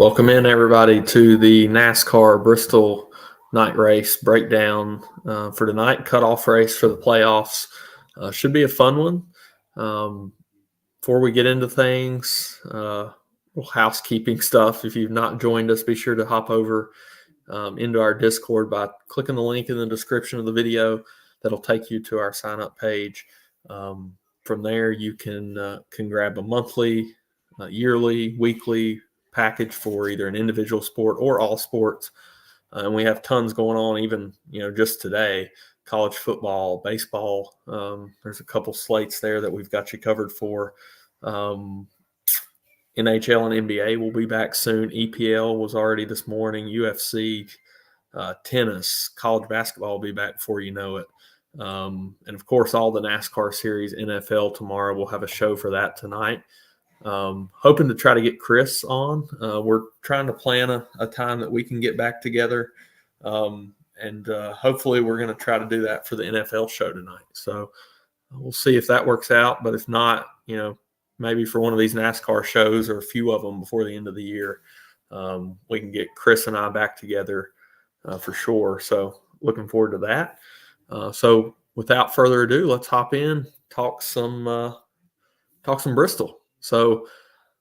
Welcome in, everybody, to the NASCAR Bristol night race breakdown for tonight. Cutoff race for the playoffs. Should be a fun one. Before we get into things, housekeeping stuff. If you've not joined us, be sure to hop over into our Discord by clicking the link in the description of the video. That'll take you to our sign-up page. From there, you can grab a monthly, yearly, weekly package for either an individual sport or all sports. And we have tons going on, even, just today, college football, baseball. There's a couple slates there that we've got you covered for. NHL and NBA will be back soon. EPL was already this morning. UFC, tennis, college basketball will be back before you know it. And of course, all the NASCAR series, NFL tomorrow. We'll have a show for that tonight. Hoping to try to get Chris on. We're trying to plan a time that we can get back together. And hopefully we're going to try to do that for the NFL show tonight. So we'll see if that works out. But if not, maybe for one of these NASCAR shows or a few of them before the end of the year, we can get Chris and I back together for sure. So looking forward to that. So without further ado, let's hop in, talk some Bristol. So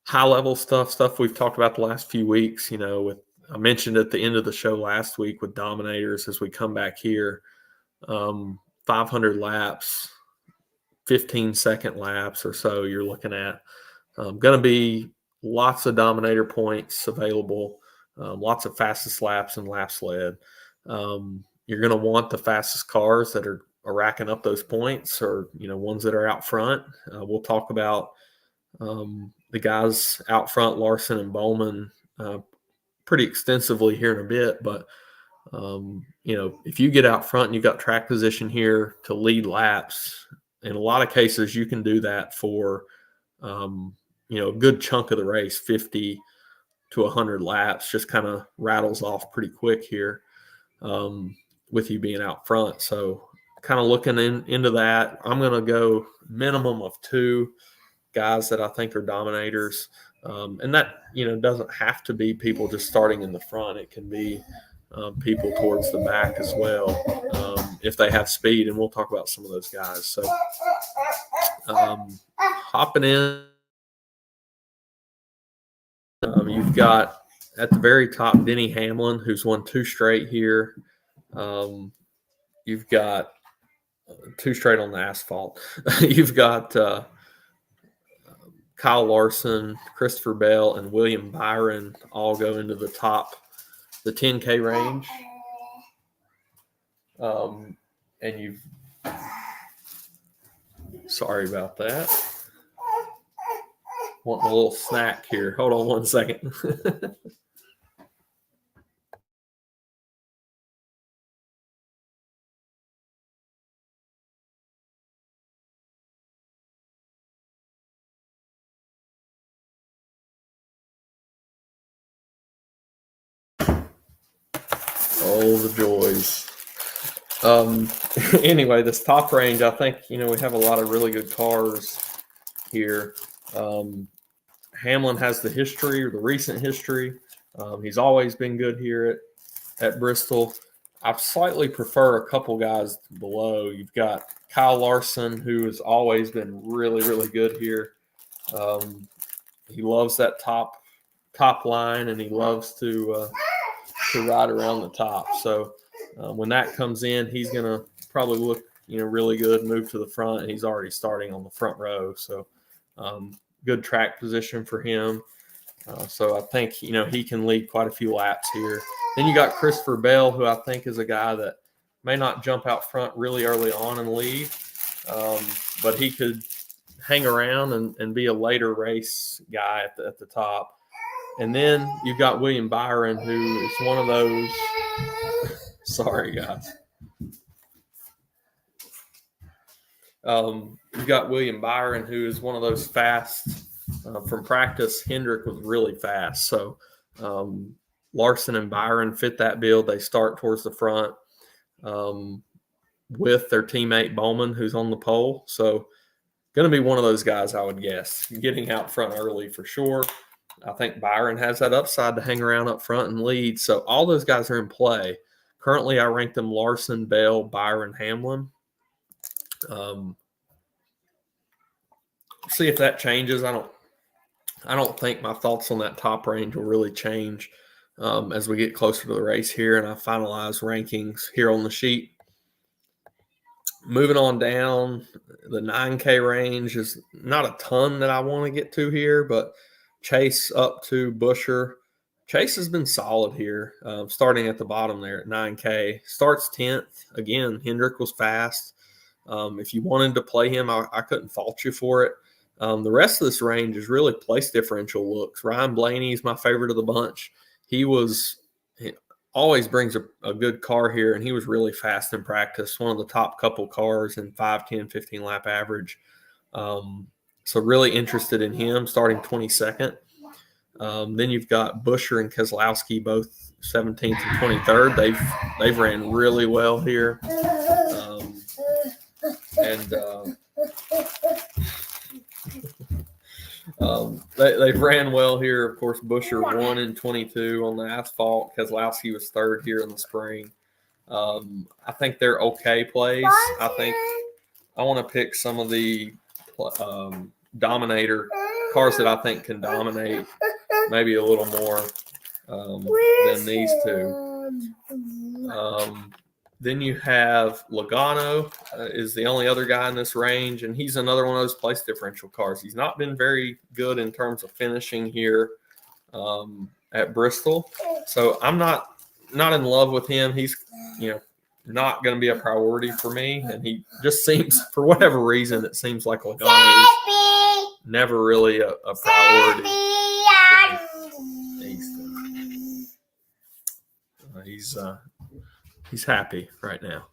high-level stuff we've talked about the last few weeks, I mentioned at the end of the show last week with Dominators as we come back here, 500 laps, 15-second laps or so you're looking at. Going to be lots of Dominator points available, lots of fastest laps and laps led. You're going to want the fastest cars that are racking up those points or, ones that are out front. We'll talk about the guys out front, Larson and Bowman, pretty extensively here in a bit. But, if you get out front and you've got track position here to lead laps, in a lot of cases you can do that for, a good chunk of the race, 50 to 100 laps, just kind of rattles off pretty quick here with you being out front. So kind of looking into that, I'm going to go minimum of 2 guys that I think are Dominators. And that, doesn't have to be people just starting in the front. It can be people towards the back as well if they have speed. And we'll talk about some of those guys. So hopping in, you've got at the very top Denny Hamlin, who's won 2 straight here. You've got 2 straight on the asphalt. You've got Kyle Larson, Christopher Bell, and William Byron all go into the 10K range. And sorry about that. Wanting a little snack here. Hold on one second. Oh, the joys. Anyway, this top range, I think, we have a lot of really good cars here. Hamlin has the recent history. He's always been good here at Bristol. I slightly prefer a couple guys below. You've got Kyle Larson, who has always been really, really good here. He loves that top line, and he loves to ride around the top. So when that comes in, he's going to probably look, really good, move to the front, and he's already starting on the front row. So good track position for him. So I think, he can lead quite a few laps here. Then you got Christopher Bell, who I think is a guy that may not jump out front really early on and lead, but he could hang around and be a later race guy at the top. And then you've got William Byron, who is one of those – sorry, guys. You've got William Byron, who is one of those fast from practice. Hendrick was really fast. So Larson and Byron fit that build. They start towards the front with their teammate Bowman, who's on the pole. So going to be one of those guys, I would guess, getting out front early for sure. I think Byron has that upside to hang around up front and lead. So all those guys are in play. Currently, I rank them Larson, Bell, Byron, Hamlin. See if that changes. I don't think my thoughts on that top range will really change as we get closer to the race here and I finalize rankings here on the sheet. Moving on down, the 9K range is not a ton that I want to get to here, but Chase up to Buescher. Chase has been solid here, starting at the bottom there at 9K. Starts 10th. Again, Hendrick was fast. If you wanted to play him, I couldn't fault you for it. The rest of this range is really place differential looks. Ryan Blaney is my favorite of the bunch. He always brings a good car here, and he was really fast in practice. One of the top couple cars in 5, 10, 15 lap average. So really interested in him, starting 22nd. Then you've got Buescher and Keselowski, both 17th and 23rd. They've ran really well here. They've ran well here. Of course, Buescher won in 22 on the asphalt. Keselowski was third here in the spring. I think they're okay plays. I think I want to pick some of the Dominator cars that I think can dominate maybe a little more than these two. Then you have Logano is the only other guy in this range, and he's another one of those place differential cars. He's not been very good in terms of finishing here at Bristol, so I'm not in love with him. He's not going to be a priority for me, and he just seems, for whatever reason, it seems like Logano is never really a priority. He's happy right now.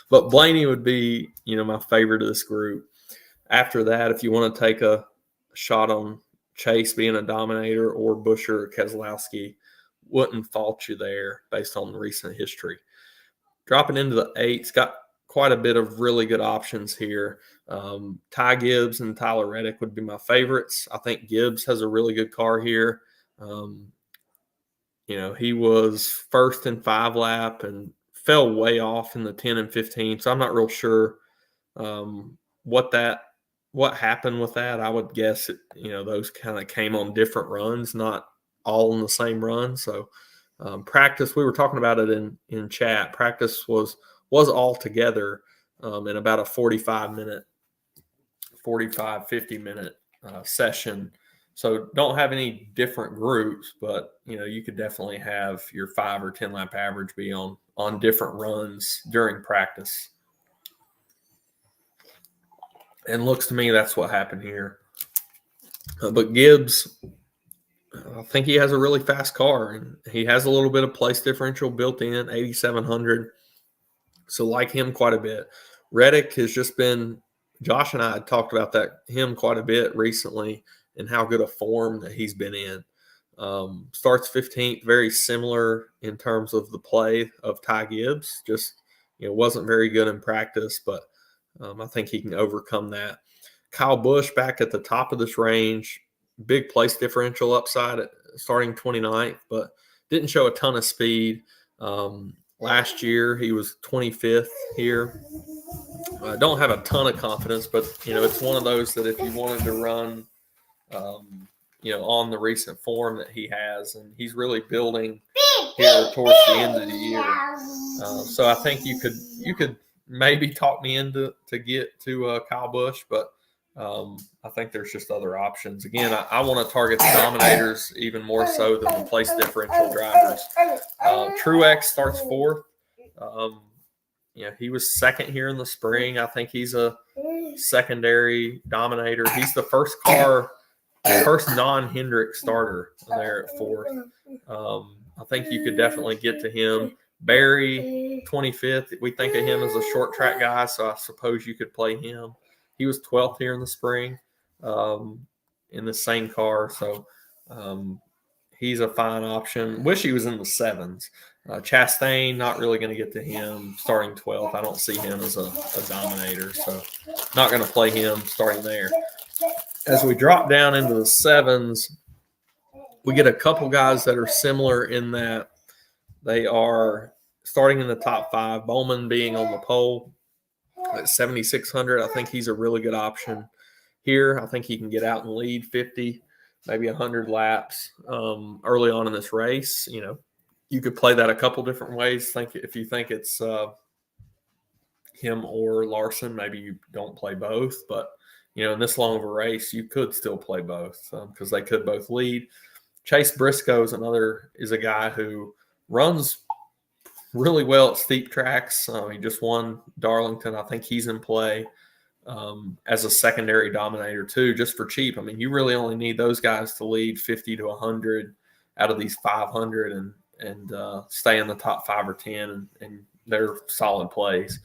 But Blaney would be, my favorite of this group. After that, if you want to take a shot on Chase being a dominator or Buescher or Keselowski, wouldn't fault you there based on the recent history. Dropping into the 8's got quite a bit of really good options here. Ty Gibbs and Tyler Reddick would be my favorites. I think Gibbs has a really good car here. He was first in 5 lap and fell way off in the 10 and 15. So I'm not real sure what happened with that. I would guess those kind of came on different runs, not all in the same run. So practice, we were talking about it in chat. Practice was all together in about a 50 minute session. So don't have any different groups, but you could definitely have your 5 or 10 lap average be on different runs during practice. And looks to me that's what happened here. But Gibbs, I think he has a really fast car, and he has a little bit of place differential built in, 8,700. So like him quite a bit. Reddick has just been, Josh and I had talked about him quite a bit recently, and how good a form that he's been in. Starts 15th, very similar in terms of the play of Ty Gibbs. Just, wasn't very good in practice, but I think he can overcome that. Kyle Busch back at the top of this range, big place differential upside at starting 29th, but didn't show a ton of speed. Last year, he was 25th here. I don't have a ton of confidence, but, it's one of those that if you wanted to run on the recent form that he has, and he's really building here towards the end of the year. So I think you could maybe talk me into to get to Kyle Busch, but I think there's just other options. Again, I want to target the dominators even more so than the place differential drivers. Truex starts 4th. He was second here in the spring. I think he's a secondary dominator. He's the first non-Hendrick starter there at 4th. I think you could definitely get to him. Barry, 25th. We think of him as a short track guy, so I suppose you could play him. He was 12th here in the spring in the same car, so he's a fine option. Wish he was in the 7s. Chastain, not really going to get to him starting 12th. I don't see him as a dominator, so not going to play him starting there. As we drop down into the sevens, we get a couple guys that are similar in that they are starting in the top 5. Bowman being on the pole at 7,600. I think he's a really good option here. I think he can get out and lead 50, maybe 100 laps early on in this race. You could play that a couple different ways. If you think it's him or Larson, maybe you don't play both. But, in this long of a race, you could still play both because they could both lead. Chase Briscoe is a guy who runs really well at steep tracks. He just won Darlington. I think he's in play as a secondary dominator too, just for cheap. I mean, you really only need those guys to lead 50 to 100 out of these 500 and stay in the top 5 or 10, and they're solid plays.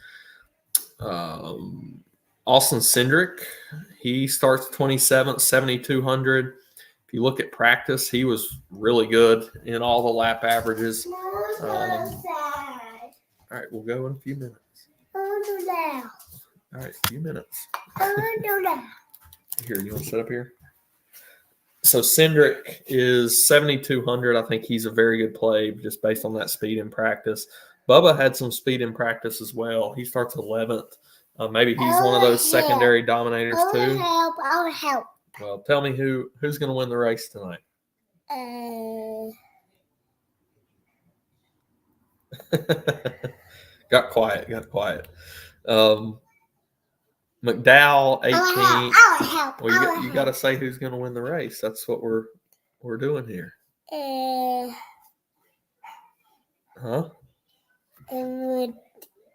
Austin Cindric, he starts 27th, 7,200. If you look at practice, he was really good in all the lap averages. All right, we'll go in a few minutes. All right, a few minutes. Here, you want to sit up here? So Cindric is 7,200. I think he's a very good play just based on that speed in practice. Bubba had some speed in practice as well. He starts 11th. Maybe he's one of those secondary dominators too. I'll help. Well, tell me who's going to win the race tonight. Got quiet. McDowell, 18. I'll help. Well, you got to say who's going to win the race. That's what we're doing here. Huh?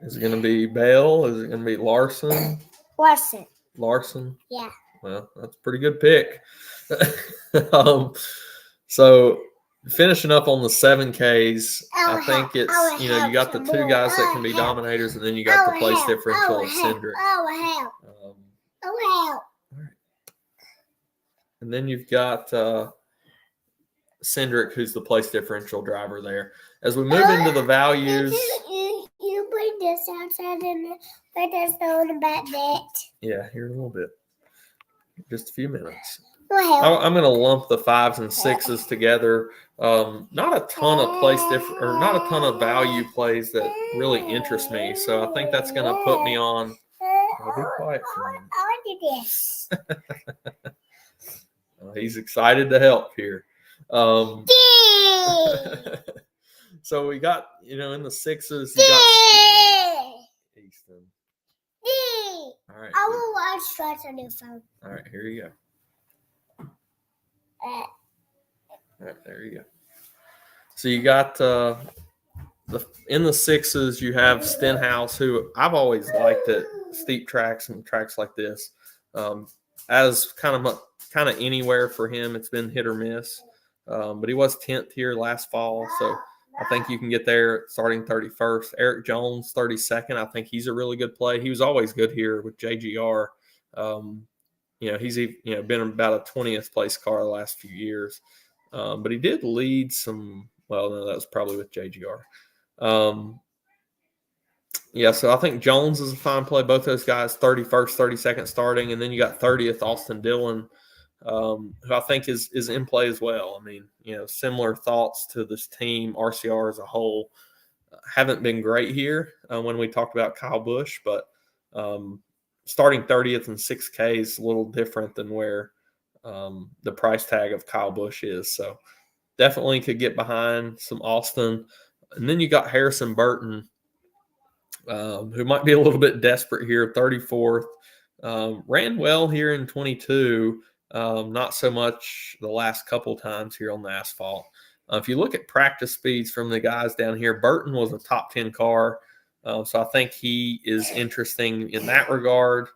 Is it going to be Bell? Is it going to be Larson? Larson? Yeah. Well, that's a pretty good pick. So finishing up on the 7Ks, I think it's, you got the two guys that can be dominators, and then you got the place differential of Cindric. I'll help. And then you've got Cindric, who's the place differential driver there. As we move into the values. You bring this outside and put this on the back net. Yeah, here in a little bit. Just a few minutes. Well, I'm going to lump the 5s and 6s together. Not a ton of not a ton of value plays that really interest me. So I think that's going to put me on. I'll be quiet for a minute. I want to do this. He's excited to help here. So we got, in the 6s, you got Easton. All right. I will watch Stripes on your phone. All right, here you go. All right, there you go. So you got in the 6s, you have Stenhouse, who I've always liked at steep tracks and tracks like this. As kind of anywhere for him, it's been hit or miss. But he was 10th here last fall, so I think you can get there starting 31st. Eric Jones, 32nd. I think he's a really good play. He was always good here with JGR. He's been about a 20th place car the last few years. But he did lead some. Well, no, that was probably with JGR. So I think Jones is a fine play. Both those guys, 31st, 32nd starting. And then you got 30th, Austin Dillon, who I think is in play as well. I mean, similar thoughts to this team. RCR as a whole haven't been great here when we talked about Kyle Busch, but starting 30th and 6K is a little different than where the price tag of Kyle Busch is. So definitely could get behind some Austin. And then you got Harrison Burton, who might be a little bit desperate here, 34th. Ran well here in 22. Not so much the last couple times here on the asphalt. If you look at practice speeds from the guys down here, Burton was a top 10 car. So I think he is interesting in that regard.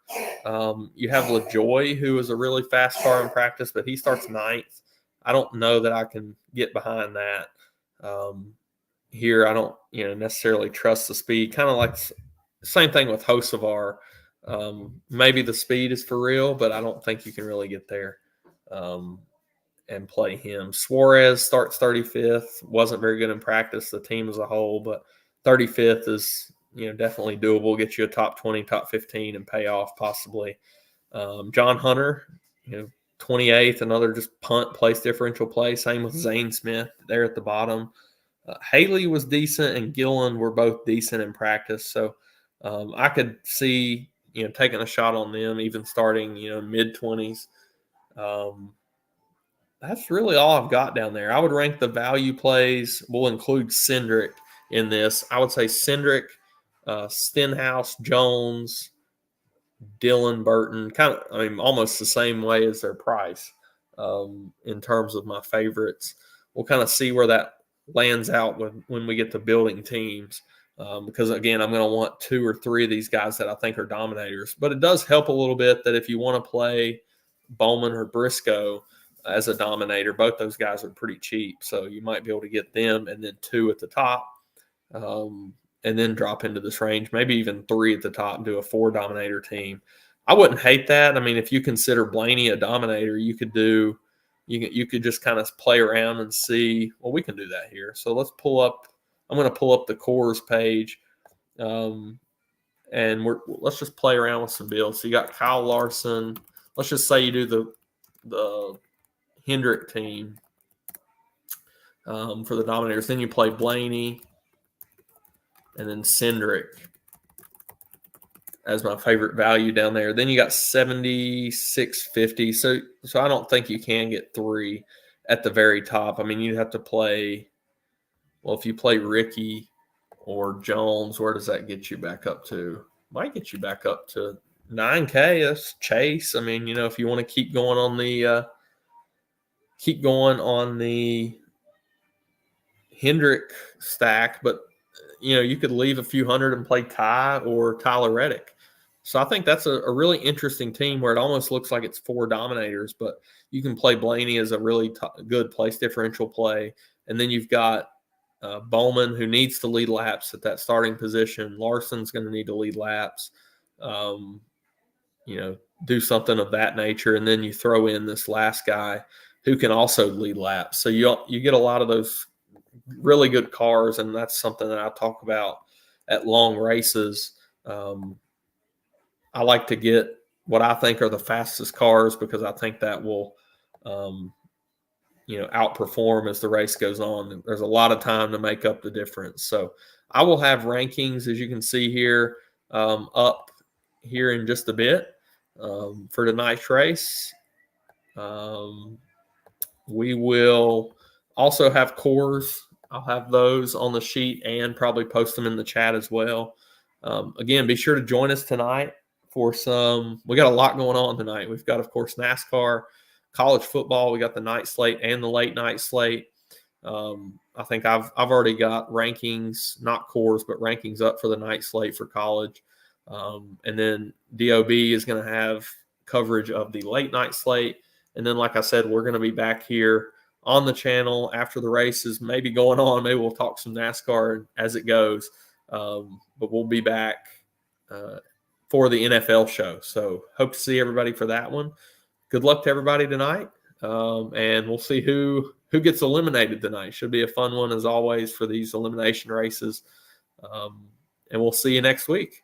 You have LaJoy, who is a really fast car in practice, but he starts 9th. I don't know that I can get behind that. Here, I don't necessarily trust the speed. Kind of like the same thing with Hocevar. Maybe the speed is for real, but I don't think you can really get there and play him. Suarez starts 35th. Wasn't very good in practice, the team as a whole, but 35th is definitely doable. Get you a top 20, top 15, and pay off possibly. John Hunter, 28th, another just punt place differential play. Same with Zane Smith there at the bottom. Haley was decent, and Gillen were both decent in practice. So I could see, taking a shot on them, even starting, mid-20s. That's really all I've got down there. I would rank the value plays. We'll include Cindric in this. I would say Cindric, Stenhouse, Jones, Dylan, Burton, almost the same way as their price in terms of my favorites. We'll kind of see where that lands out when we get to building teams because, again, I'm going to want 2 or 3 of these guys that I think are dominators. But it does help a little bit that if you want to play Bowman or Briscoe as a dominator, both those guys are pretty cheap. So you might be able to get them and then 2 at the top. And then drop into this range, maybe even 3 at the top and do a 4 dominator team. I wouldn't hate that. I mean, if you consider Blaney a dominator, you could just kind of play around and see, well, we can do that here. So I'm going to pull up the cores page and let's just play around with some builds. So you got Kyle Larson. Let's just say you do the Hendrick team for the dominators. Then you play Blaney and then Cindric as my favorite value down there. Then you got 76.50. So I don't think you can get 3 at the very top. I mean, you'd have to play, well, if you play Ricky or Jones, where does that get you back up to? Might get you back up to 9K. That's Chase. I mean, if you want to keep going on the Hendrick stack, but you could leave a few hundred and play Ty or Tyler Reddick. So I think that's a really interesting team where it almost looks like it's 4 dominators, but you can play Blaney as a really good place differential play. And then you've got Bowman, who needs to lead laps at that starting position. Larson's going to need to lead laps, do something of that nature. And then you throw in this last guy who can also lead laps. So you get a lot of those really good cars, and that's something that I talk about at long races. I like to get what I think are the fastest cars because I think that will, outperform as the race goes on. There's a lot of time to make up the difference. So I will have rankings, as you can see here, up here in just a bit for tonight's race. We will also have cores. I'll have those on the sheet and probably post them in the chat as well. Again, be sure to join us tonight for we got a lot going on tonight. We've got, of course, NASCAR, college football. We got the night slate and the late night slate. I think I've already got rankings, not cores, but rankings up for the night slate for college. And then DOB is going to have coverage of the late night slate. And then, like I said, we're going to be back here on the channel after the races, maybe going on. Maybe we'll talk some NASCAR as it goes. But we'll be back for the NFL show. So hope to see everybody for that one. Good luck to everybody tonight. And we'll see who gets eliminated tonight. Should be a fun one as always for these elimination races. And we'll see you next week.